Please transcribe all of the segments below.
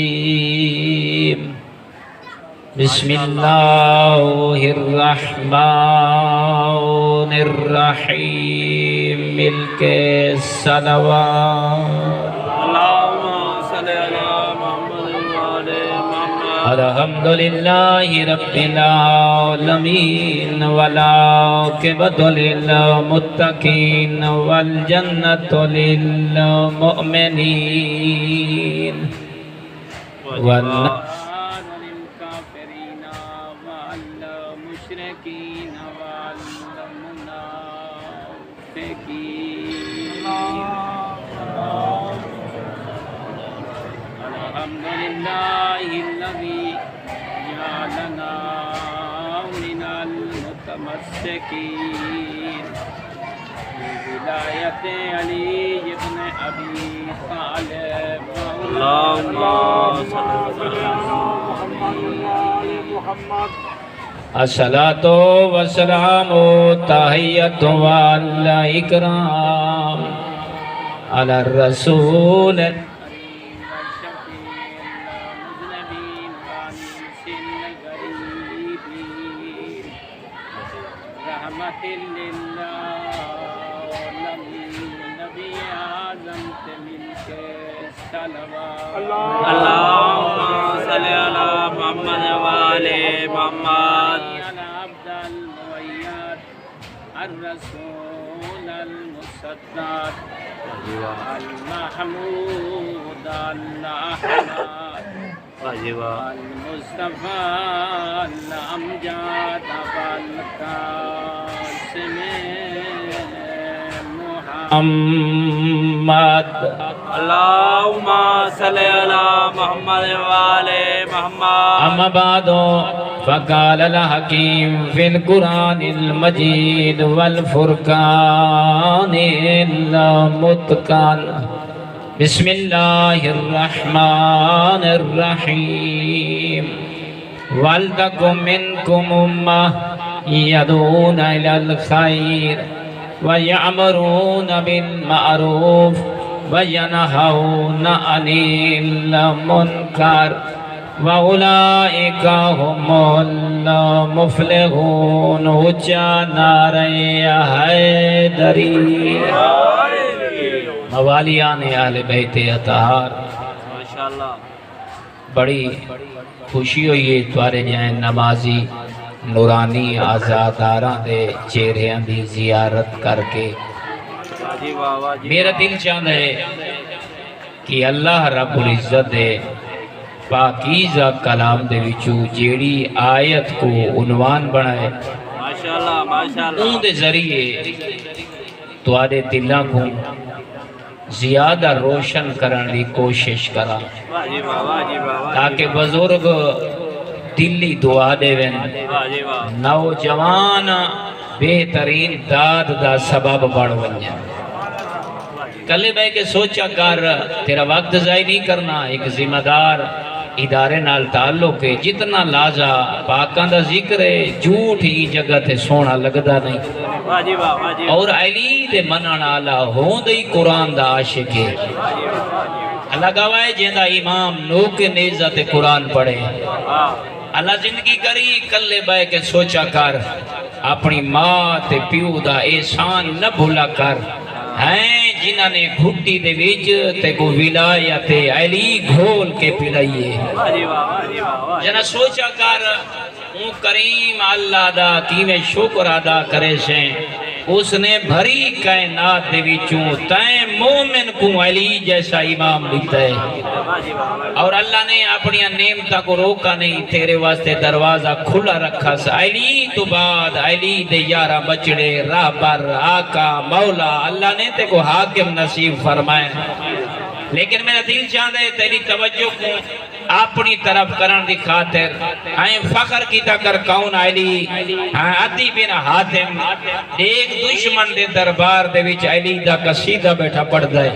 الرجيم بسم الله الرحمن الرحيم ملک الصلوات اللهم صل على محمد وعلى محمد الحمد لله رب العالمين والعاقبة للمتقين والجنة للمؤمنين والنار للكافرين والمشركين والمنافقين الحمد لله الذي جعلنا من المتمسكين بولاية علي بن أبي طالب اللهم صل على محمد الصلاة والسلام تحية والإكرام على الرسول رحمة للنبي أعظم ملك الصلوات اللهم صل على محمد وعلى محمد على عبد المؤيد الرسول المصدق المحمود الأحمد المصطفى الأمجد والقاسم محمد اللهم صل على محمد وعلى محمد أما بعد فقال الحكيم في القرآن المجيد والفرقان المتقن بسم الله الرحمن الرحيم ولتكن منكم أمة يدعون إلى الخير ويأمرون بالمعروف وينهون عن المنكر وأولئك هم المفلحون اونچا نعرہ حیدری موالیان اہل بیت اطہار ماشاءاللہ بڑی خوشی ہوئی ہے توارے جائیں نمازی نورانی آزاداراں دے چہریاں دی زیارت کر کے میرا دل چاہتا ہے کہ اللہ رب العزت دے پاکیزہ کلام دے وچو جیڑی آیت کو عنوان بنائے ماشاءاللہ ماشاءاللہ ان دے ذریعے توارے دلہ کو زیادہ روشن کرن دی کوشش کرا تاکہ بزرگ دلی دعا دے وین نوجوان بہترین داد دا سبب بڑھ ونجن کلے بھائی کے سوچا کر تیرا وقت ضائع نہیں کرنا ایک ذمہ دار ادارے نال تعلق ہے جتنا لازا پاکان دا ذکر ہے جھوٹ ہی جگہ تے سونا لگدا نہیں اور علی دے منن آلہ ہون دے قرآن دا عاشق ہے اللہ گواہ جیندہ امام نو کے نیزہ تے قرآن پڑھے اللہ زندگی کری کلے بے کے سوچا کر اپنی ماں تے پیو دا احسان نہ بھولا کر ہیں جنہاں نے گھٹی دے ویج تے کو ولایت علی گھول کے پلائیے جنہاں سوچا کر اون کریم اللہ دا کیویں شکر ادا کرے سے اس نے بھری کائنات دے وچوں تائیں مومن کو علی جیسا امام لکھتا ہے اور اللہ نے اپنی نعمتوں کو روکا نہیں تیرے واسطے دروازہ کھلا رکھا سا علی تو بعد علی دے یارہ بچڑے راہبر آقا مولا اللہ نے تے کو حاکم نصیب فرمائے لیکن میرا دل چاہتا ہے تیری توجہ کو اپنی طرف کرن دی خاطر ہائیں فخر کی تکر کون علی ہائیں عدی بن حاتم ایک دشمن دے دربار دے وچ علی دا قصیدہ بیٹھا پڑھ دائے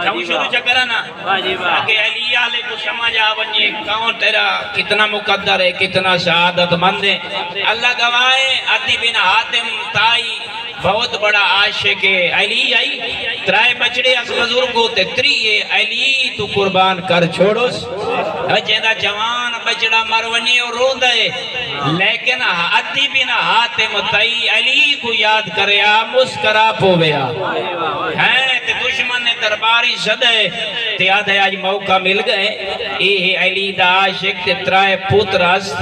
ہم شروع چکرہ نا کہ علی آلے کو سمجھ آونجے کون تیرا کتنا مقدر ہے کتنا سعادت مند ہے اللہ گواہ عدی بن حاتم تائی بہت بڑا عاشق علی آئی ترائے بچڑے اس بزرگوں تے تری علی تو قربان کر چھوڑوس جیندہ جوان بچڑا مرونی اور رو دے لیکن عدی بن حاتم تائی علی کو یاد کریا مسکرا پویا ہیں تے دشمن نے درباری صدے تے آدھے آج موقع مل گئے یہ علی دا عاشق تے ترائے پوترس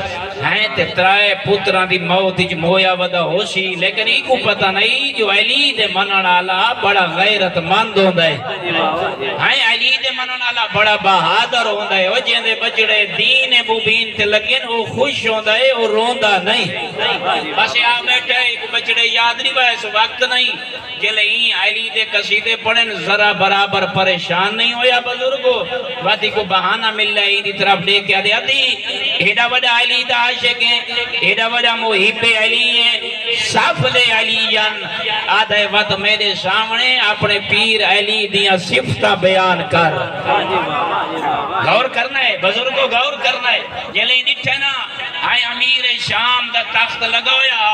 ہیں تے ترائے پوتران دی موت جو مویا ودا ہوشی لیکن ای کو پتہ نہیں جو علی دے منن آلا بڑا غیرت مند ہوندہ ہے ہیں علی دے منن آلا بڑا بہادر ہوندہ ہے وہ جیندے بچڑے دین مبین تے لگن وہ خوش ہوندہ ہے وہ روندہ نہیں بس یہاں بیٹھے ایک بچڑے یاد نہیں بھائی اس وقت نہیں جلے ہی علی دے قصیدے پڑھیں ذرا برابر پریشان نہیں ہویا بزرگو وقتی کو بہانہ مل رہا ہے طرف دے کے آدھی ایڈا وڈا علی دا عاشق ہیں ایڈا وڈا محب علی ہیں سافل علیین آدھے وقت میرے سامنے اپنے پیر علی دیا صفتہ بیان کر غور کرنا ہے بزرگو غور کرنا ہے جلے نٹھے نا آئے امیر شام دا تخت لگویا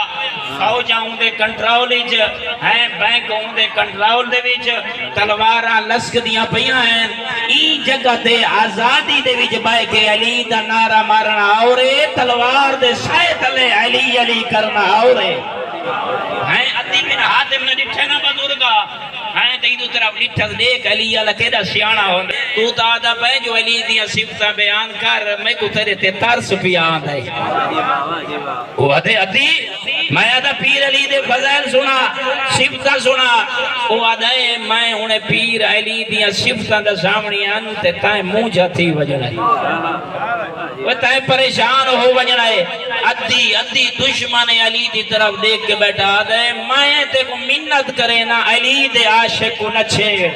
فوجہ ہوں دے کنٹرول ہیں بینک ہوں دے کنٹرول دے ویچ تلوارہ لسک دیا پہیاں ہیں ای جگہ دے آزادی دے ویچ بائے کے علی دا نعرہ مارنا آورے تلوار دے سائے تلے علی علی کرنا آورے ہیں عدی بن حاتم نے ڈٹھے نا بزرگا ہیں تیدو طرف ڈٹھت دیکھ علی اللہ کیدہ سیانہ ہوندے تو تا آدھا پہ جو علی دیا صفتہ بیان کر میں کو تیرے تے ترس پی آدھا ہے وہ آدھے عدی میں آدھا پیر علی دے فضائل سنا صفتہ سنا وہ آدھا ہے میں انہیں پیر علی دیا صفتہ دا سامنی انتے تائیں موجہ تھی وجنہ ہے وہ تائیں پریشان ہو وجنہ ہے عدی دشمن علی دی طرف دیکھ کے بیٹھا آدھا ہے میں تے کو منت کرے نا علی دے عاشق کو نہ چھیڑ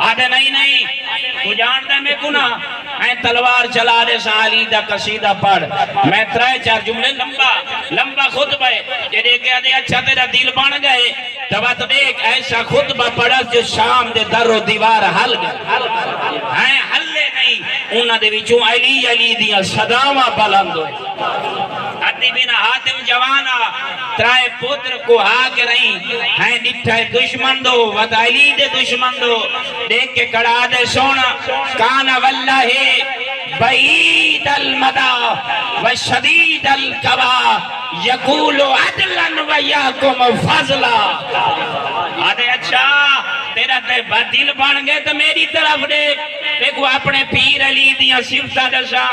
آدھے نہیں تو جانتا میں کنا میں تلوار چلا دے سا علی دا قصیدہ پڑھ میں ترائے چار جملے لمبا خطبہ ہے یہ دیکھے آدھے اچھا تیرا دل بن گئے تبات دیکھ ایسا خطبہ پڑھا جو شام دے در و دیوار حل گئے ہیں حلے نہیں انہاں دے وچوں علی دیا صداواں بلند ہوئے عدی بن حاتم جوانا ترائے پتر کو ہاک رہی ہیں ڈٹھائے دشمن دو وط علی دے دشمن دو دیکھ کے کڑا دے سونا کانا واللہ بعید المدى وشدید القبا یقول عدلا ویاکم فضلا آدھے اچھا تیرا دل بن گئے تو میری طرف دیکھ دیکھو اپنے پیر علی دیا صفتہ دسا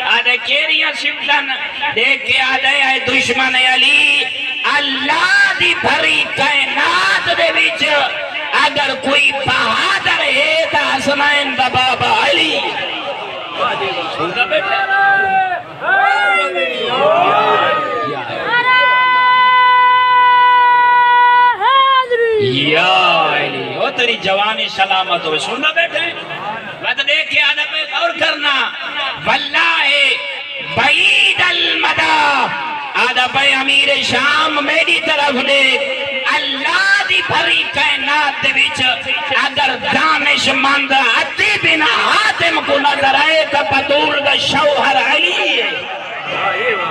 آدھے کیریاں صفتہ دیکھ کے آدھے اے دشمن علی اللہ دی بھری کائنات دے وچ اگر کوئی بہادر ہے تا حسنین دا بابا علی سنتا بیٹھا یا علی وہ تیری جوانی سلامت ہو سننا بیٹھے وقت دیکھ کے آدھا پہ غور کرنا واللہ بعید المدى آدھا پہ امیر شام میری طرف دیکھ اللہ دی بھری کائنات دے وچ اگر دانش مند عدی بن حاتم کو نظر آئے تو بطول دا شوہر علی ہے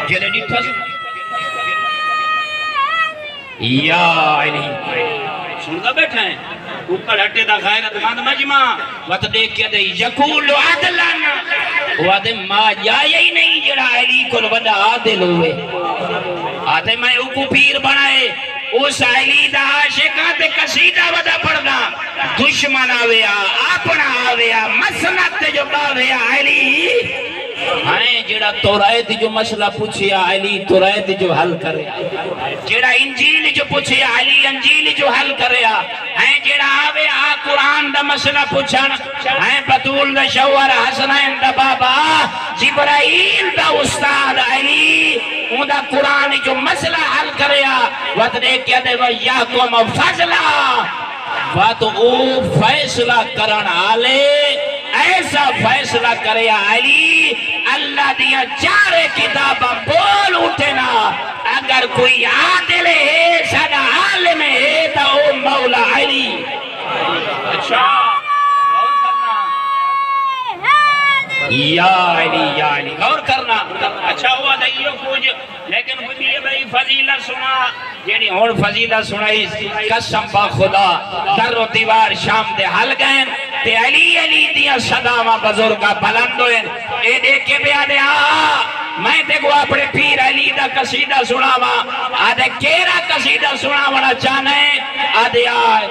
جلے ڈٹھا سن یا علی سنتا بیٹھا ہے اوپر ہٹے دا غیرت مند مجمع وقت دیکھ کے دے یقول عدلن وہ دے ماں جائے ہی نہیں جڑا علی کو ودا عادل ہوئے آتے میں اوکو پیر بنائے اس علی دا عاشقات قصیدہ ودا پڑھنا دشمن آویا اپنا آویا مسنت جو باویا علی ہائیں جڑا تورائت جو مسئلہ پوچھیا علی تورائت جو حل کرے جڑا انجیل جو پوچھیا علی انجیل جو حل کرے ہائیں جڑا آوے قرآن دا مسئلہ پوچھن ہائیں بطول دا شوہر حسنین دا بابا جبرائیل دا استاد علی اون دا قرآن جو مسئلہ حل کرے وقت دیکھ کیا دے وَيَاكُمْ فَضْلًا وقت او فیصلہ کرن آلے ایسا فیصلہ کرے علی اللہ دیا چارے کتابہ بول اٹھنا اگر کوئی عادل ہے سادہ عالم ہے تو او مولا علی اچھا یا علی غور کرنا اچھا ہوا دئیو کچھ لیکن بدیے بھئی فضیلت سنا جیڑی ہون فضیلت سنائی قسم با خدا در و دیوار شام دے حل گئیں تے علی دیا صداواں بزرگا بلند ہوئیں اے دیکھے بیا دے میں دیکھو اپنے پیر علی دا قصیدہ سناواں آدھے کیرا قصیدہ سناواں چاہنے آدھے آئے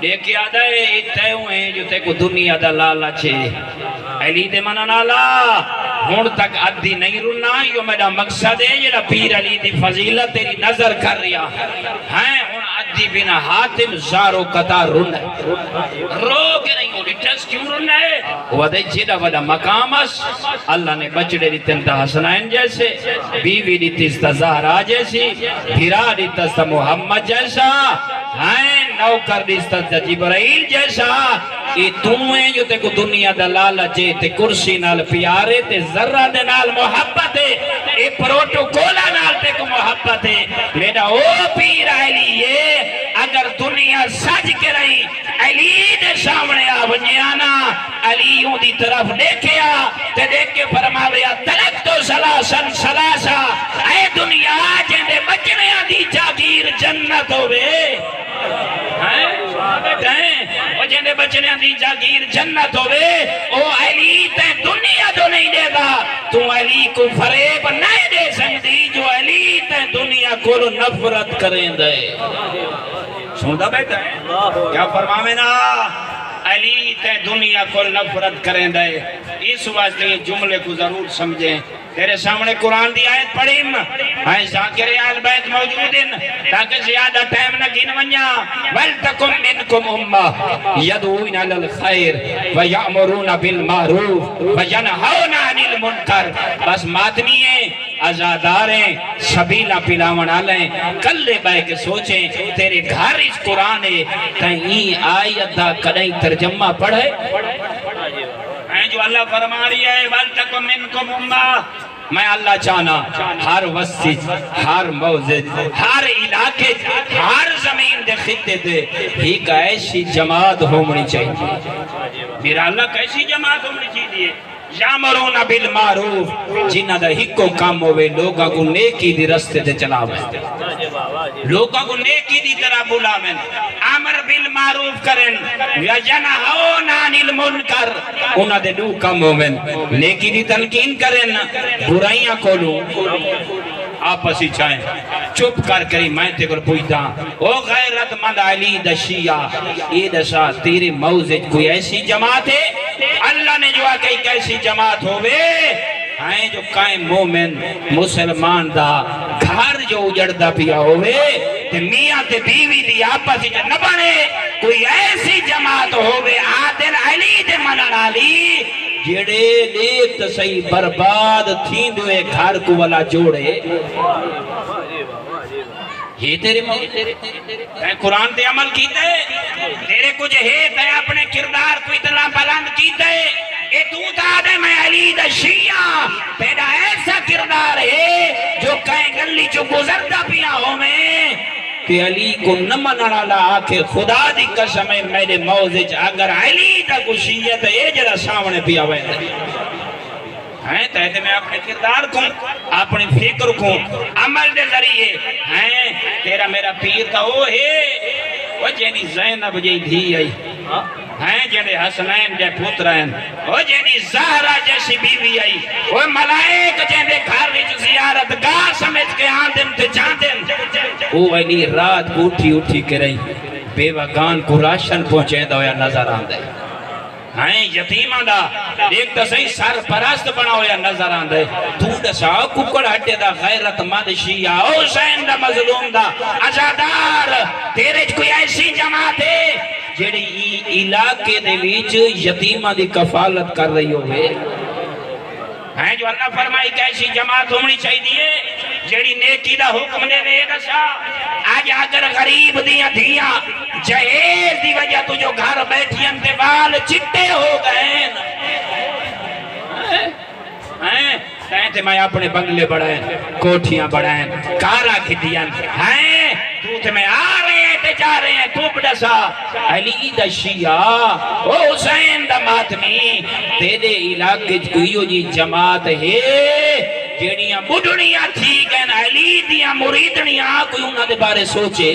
دیکھے آدھے اتنے ہوئے جو تے کو دنیا دا لالا چھے علی دے منہ نالا ہون تک عدی نہیں رنا یہ میرا مقصد ہے یہ پیر علی دی فضیلت تیری نظر کر رہا ہے ہون عدی بنا حاتم زارو قطار رنا رو کے نہیں ہو ٹس کیوں رنا ہے وہ دے جیدہ ودا مقامس اللہ نے بچڑے دیتا حسنین جیسے بیوی دیتا زہرا جیسی بھیرا دیتا محمد جیسا ہیں نوکر دیتا جبرائیل جیسا یہ تمہیں جو تے کو دنیا دا لالچے تے کرسی نال پیارے تے ذرہ دے نال محبت ہے اے پروٹوکولا نال تے کو محبت ہے میرا او پیر علی ہے اگر دنیا سج کے رہی علی دے سامنے آونیانا علیوں دی طرف دیکھیا تے دیکھ کے فرماویا ترک تو سلاسن سلاسا اے دنیا جندے بچنے دی جاگیر جنت ہوئے وہ جنہیں بچنے دی جاگیر جنت ہوئے او علی تے دنیا جو نہیں دے گا تو علی کو فریب نہیں دے سکتی جو علی تے دنیا کو نفرت کریں دے سنتا بیٹھا ہے کیا فرماوے نا علی تے دنیا کو نفرت کریں دے اس واسطے جملے کو ضرور سمجھیں تیرے سامنے قرآن دی آیت پڑھیم ہاں ذاکر آل بیت موجود ہیں تاکہ زیادہ ٹائم نہ گن ونیا وَلْتَكُمْ مِنْكُمْ أُمَّةٌ يَدْعُونَ إِلَى الْخَيْرِ وَيَأْمُرُونَ بِالْمَعْرُوفِ وَيَنْهَوْنَ عَنِ الْمُنْكَرِ بس ماتمی ہیں آزادار ہیں سبیلہ پلاون آلیں کلے بے کے سوچیں تیرے گھر اس قرآن ہے تہیں آیت دا کدیں ترجمہ پڑھے جو اللہ فرما رہی ہے وَلْتَكُمْ مِنْكُمْ أُمَّةٌ میں اللہ چاہنا ہر وسط ہر موزد ہر علاقے ہر زمین دے خطے دے ایک ایسی جماعت ہومنی چاہیے میرا اللہ کیسی جماعت ہومنی چاہیے یامرون بالمعروف جنہ دا ہکو کام ہوئے لوگاں کو نیکی دی رستے دے چلاویں لوگاں کو نیکی دی طرح بلاویں امر بالمعروف کریں وینہون عن المنکر انہاں دے دو کام ہوئیں نیکی دی تلقین کریں برائیاں کھولوں آپس ہی چاہیں چپ کر کری میں تے کر پوچھتا او غیرت مند علی دا شیعہ اے دسا تیرے موزج کوئی ایسی جماعت ہے اللہ نے جو آکے کیسی جماعت ہوئے ہیں جو قائم مومن مسلمان دا گھر جو اجڑتا پیا ہوئے تے میاں تے بیوی دی آپس ہی نہ بنے کوئی ایسی جماعت ہوئے عادل علی دے منن علی جڑے نیت صحیح برباد تھین دوئے گھر کو والا جوڑے یہ تیرے موت قرآن تے عمل کیتے تیرے کچھ ہے تے اپنے کردار کو اتنا بلند کیتے اے تو تا دے میں علی دا شیعہ تیرا ایسا کردار ہے جو کہیں گلی جو گزرتا پیا ہو میں کہ علی کو نہ منانا آکے خدا دی قسم ہے میرے موزج اگر علی دا کشیت اے جرا سامنے پیا ہوئے ہیں تہتے میں اپنے کردار کو اپنے فکر کو عمل دے ذریعے ہیں تیرا میرا پیر تھا وہ ہے وہ جینی زینب جی دھی آئی ہیں جنہیں حسنین جے پتر ہیں وہ جنہیں زہرہ جیسی بیوی آئی وہ ملائک جنہیں گھر وچ زیارت گاہ سمجھ کے آندن تے جاندن وہ علی رات کو اٹھی کے رہی بیوگان کو راشن پہنچے دا ہویا نظر آندے ہیں یتیمہ دا ایک تا صحیح سر پرست بنا ہویا نظر آندے تو دسا ککڑ ہٹے دا غیرت مند شیعہ حسین دا مظلوم دا عزادار تیرے کوئی ایسی جماعت ہے جڑی علاقے دے ویچ یتیمہ دی کفالت کر رہی ہوئے ہیں جو اللہ فرمائی کیسی جماعت ہونی چاہیے جڑی نیکی دا حکم دے وے دسا آج اگر غریب دیاں دھیاں جہیز دی وجہ تو جو گھر بیٹھی انتوال چٹے ہو گئے ہیں کہتے میں اپنے بنگلے بڑھائیں کوٹھیاں بڑھائیں کارا کھٹیاں ہیں تو تے میں آ رہے ہیں تے جا رہے ہیں تو دسا علی دا شیعہ او حسین دا ماتمی تیرے علاقے کوئی جی جماعت ہے جیڑیاں بڑھنیاں تھی گئن علی دیاں مریدنیاں کوئی انہاں دے بارے سوچے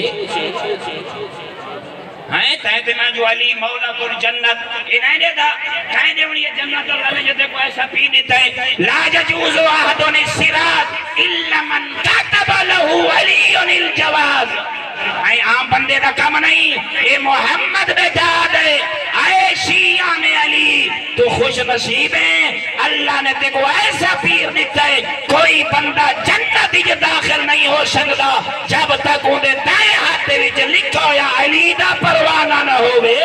ہیں تہتے میں جو علی مولا کو جنت انہیں دے دا کہیں دے انہیں جنت اللہ نے جتے کو ایسا پی دیتا ہے لا ججوز آہدون السرات الا من کاتب لہو علی الجواز اے عام بندے دا کم نہیں اے محمد بیٹا دے اے شیعہ میں علی تو خوش نصیب ہے اللہ نے تے کو ایسا پیر دیتا ہے کوئی بندہ جنت ہی داخل نہیں ہو سکتا جب تک انہیں دائیں ہاتھے وچ لکھا یا علی دا پروانہ نہ ہوئے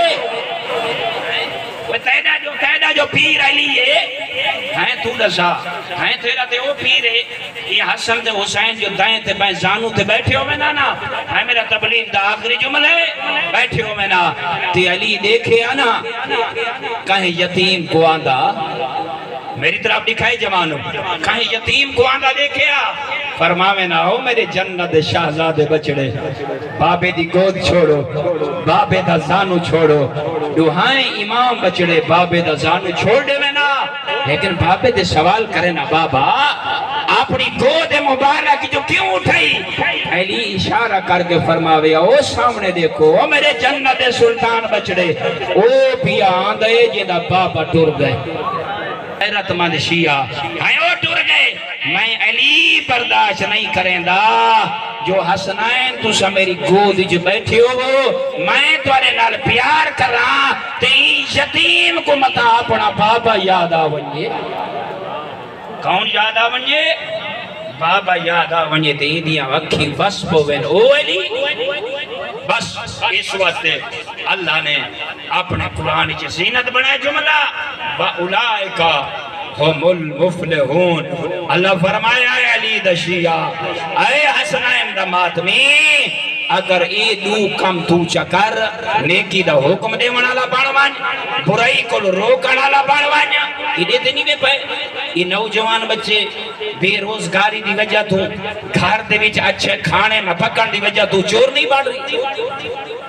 تیرا جو پیر علی ہے تو دسا ہیں تیرا تے وہ پیر ہے یہ حسن تے حسین جو دائیں تے بائیں زانو تے بیٹھے ہو میں نا ہے میرا تبلیغ دا آخری جمل ہے بیٹھے ہو میں نا تے علی دیکھے آنا کہیں یتیم کو آندہ میری طرف دکھائے جوانوں کہیں یتیم کو آندہ دیکھے فرماوے نہ ہو میرے جنت شہزادے بچڑے بابے دی گود چھوڑو بابے دا زانو چھوڑو دوہائیں امام بچڑے بابے دا زانو چھوڑ دے میں نا لیکن بابے دے سوال کرے نا بابا اپنی گود مبارک جو کیوں اٹھائی علی اشارہ کر کے فرماوے او سامنے دیکھو او میرے جنت سلطان بچڑے او بھی آندھے جنہ بابا ٹر گئے حیرت مند شیعہ ہیں وہ ٹر گئے میں علی برداشت نہیں کریں دا جو حسنین تو سا میری گود جو بیٹھے ہو میں توارے نال پیار کر رہا تین یتیم کو متا اپنا بابا یاد آونجے کون یاد آونجے بابا یاد آونجے تین دیا وکھی بس پوین او علی بس اس وقت اللہ نے اپنے قرآن کی زینت بنائے جملہ وَأُولَئِكَ هُمُ الْمُفْلِحُونَ اللہ فرمایا ہے علی دا شیعہ اے حسنین دا ماتمی اگر اے دو کم تو چکر نیکی دا حکم دے منالا بانوان برائی کو روکڑالا بانوان یہ دیتے نہیں بے پائے یہ نوجوان بچے بے روزگاری دی وجہ تو گھر دے وچ اچھے کھانے نہ پکڑ دی وجہ تو چور نہیں بڑھ رہی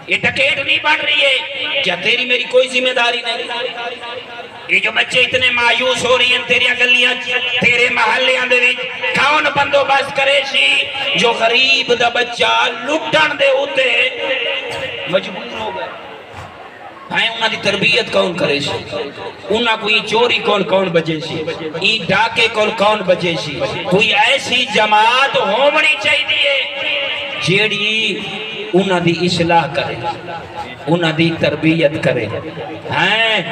یہ ٹکیٹ نہیں بڑھ رہی ہے کیا تیری میری کوئی ذمہ داری نہیں یہ جو بچے اتنے مایوس ہو رہی ہیں تیری گلیاں تیرے محلیاں دے وچ کون بندوبست کرے سی جو غریب دا بچہ لٹن دے ہوتے مجبور ہو گئے ہیں انہاں دی تربیت کون کرے سی انہاں کوئی چوری کون بجے سی ای ڈاکے کون بجے سی کوئی ایسی جماعت ہونی چاہیے جیڑی انہاں دی اصلاح کرے انہاں دی تربیت کرے ہیں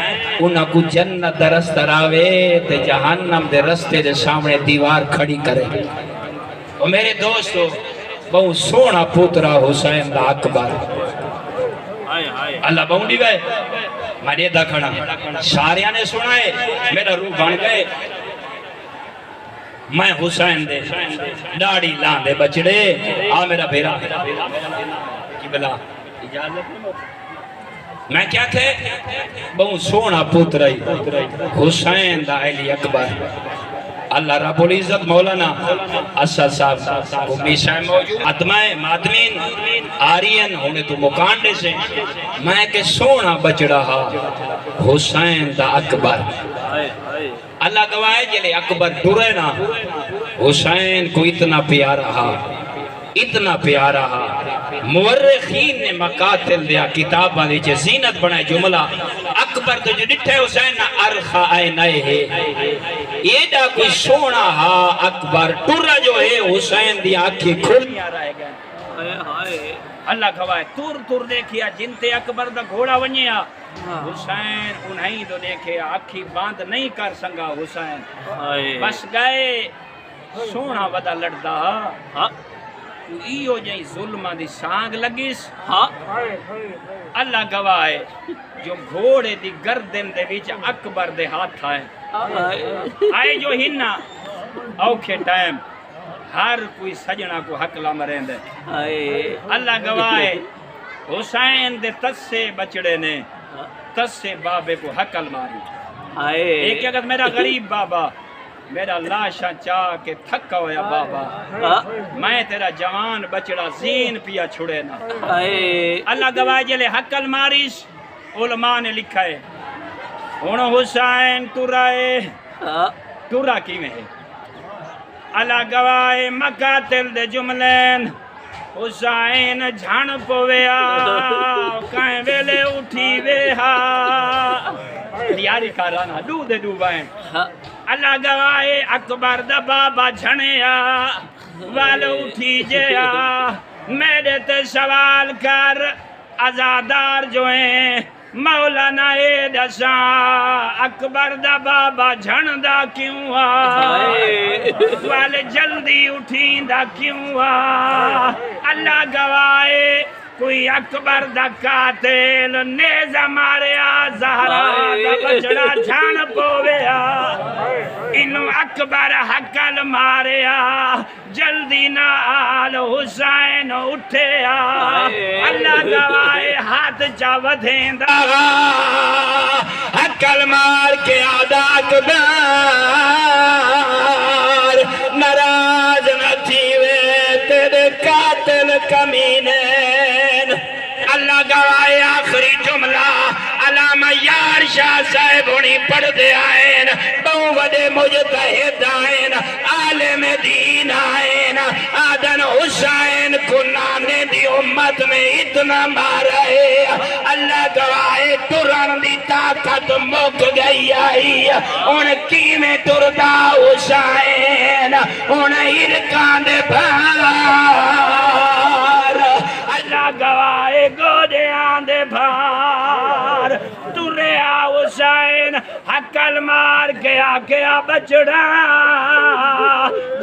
انہاں کو جنت دا رستہ راوے تے جہنم دے رستے دے سامنے دیوار کھڑی کرے اور میرے دوستو بہت سونا پوترا حسین دا اکبر اللہ بہن دی گئے میں دا کھڑا ساریاں نے سنائے میرا روح بن گئے میں حسین دے ڈاڑی لان دے بچڑے آ میرا بھیرا کی بلا اجازت میں کیا کہے بہت سونا پوترائی حسین دا علی اکبر اللہ رب العزت مولانا اسد صاحب کو میشہ موجود اتمائے ماتمین آرین ہونے تو مکانڈے سے میں کہ سونا بچ رہا حسین دا اکبر اللہ گواہ جلے اکبر ڈرے نا حسین کو اتنا پیارا مورخین نے مقاتل دیا کتاباں دیچے زینت بنائے جملہ اکبر تو جو ڈٹھے حسین نا ارخا آئے نئے ہے یہ دا کوئی سونا ہا اکبر ٹورا جو ہے حسین دی آنکھیں کھڑیاں رہ گئے اللہ گواہ تور دیکھیا جنتے اکبر دا گھوڑا ونیا حسین انہیں تو دیکھے آنکھی باندھ نہیں کر سنگا حسین بس گئے سونا ودا لڑدا ایو جائیں ظلمہ دی سانگ لگیس اللہ گواہ ہے جو گھوڑے دی گردن دے بیچ اکبر دے ہاتھ آئے آئے جو ہننا اوکھے ٹائم ہر کوئی سجنہ کو حق لامرین دے اللہ گواہ ہے حسین دے تسے بچڑے نے تسے بابے کو حقل ماری ایک اگر میرا غریب بابا میرا لاشا چاہ کے تھکا ہویا بابا ہاں میں تیرا جوان بچڑا زین پیا چھڑے نا اے اللہ گواہ جلے حق المارش علماء نے لکھا ہے ہن حسین ترائے ہاں تورا کی میں ہے اللہ گواہ مقاتل دے جملین حسین جھان پویا کائیں ویلے اٹھی ویہا دیاری کارانا دو دے دو بائیں ہاں اللہ گواہ اکبر دا بابا جھنیا وال اٹھی جیا میرے تے سوال کر عزادار جو ہیں مولانا اے دسا اکبر دا بابا جھن دا کیوں اے وال جلدی اٹھیں دا کیوں اللہ گواہ کوئی اکبر دا قاتل نیزہ ماریا زہرا دا بچڑا جھان پویا انو اکبر حقل ماریا جلدی نال حسین اٹھیا اللہ گواہ ہاتھ چا ودھیں دا حقل مار کے آدھا اکبر ناراض نہ تھیوے تیرے قاتل کمینین اللہ گواہ آخری جملہ علامہ یار شاہ صاحب ہونی پڑھ دے آئین بہو وڈے مجتہد آئین عالم دین آئین آدن حسین کو نانے دی امت میں اتنا مارا ہے اللہ گواہ تران دی طاقت مک گئی آئی ان کی میں تردہ حسین ان ارکان دے بھار اللہ گواہ گودے آندے بھار تریا حسین حقل مار کے آکیا بچڑا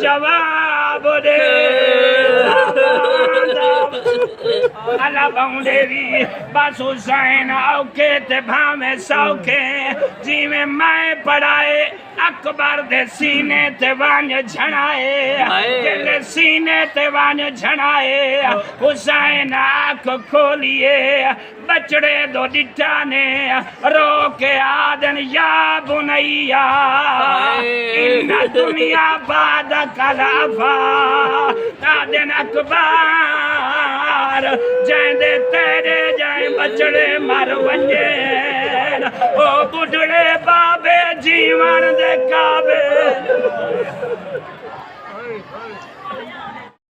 جواب دے اللہ باؤنڈے بھی بس حسین اوکے تے بھامے سوکے جی میں پڑھائے اکبر دے سینے تے وانج جھنائے جلے سینے تے وانج جھنائے حسین آنکھ کھولیے بچڑے دو ڈٹانے رو کے آدن یا بنیا ان دنیا بعد کلافا آدن اکبر جائیں دے تیرے جائیں بچڑے مر ونجین او بڑھڑے بابے جیوان دے کعبے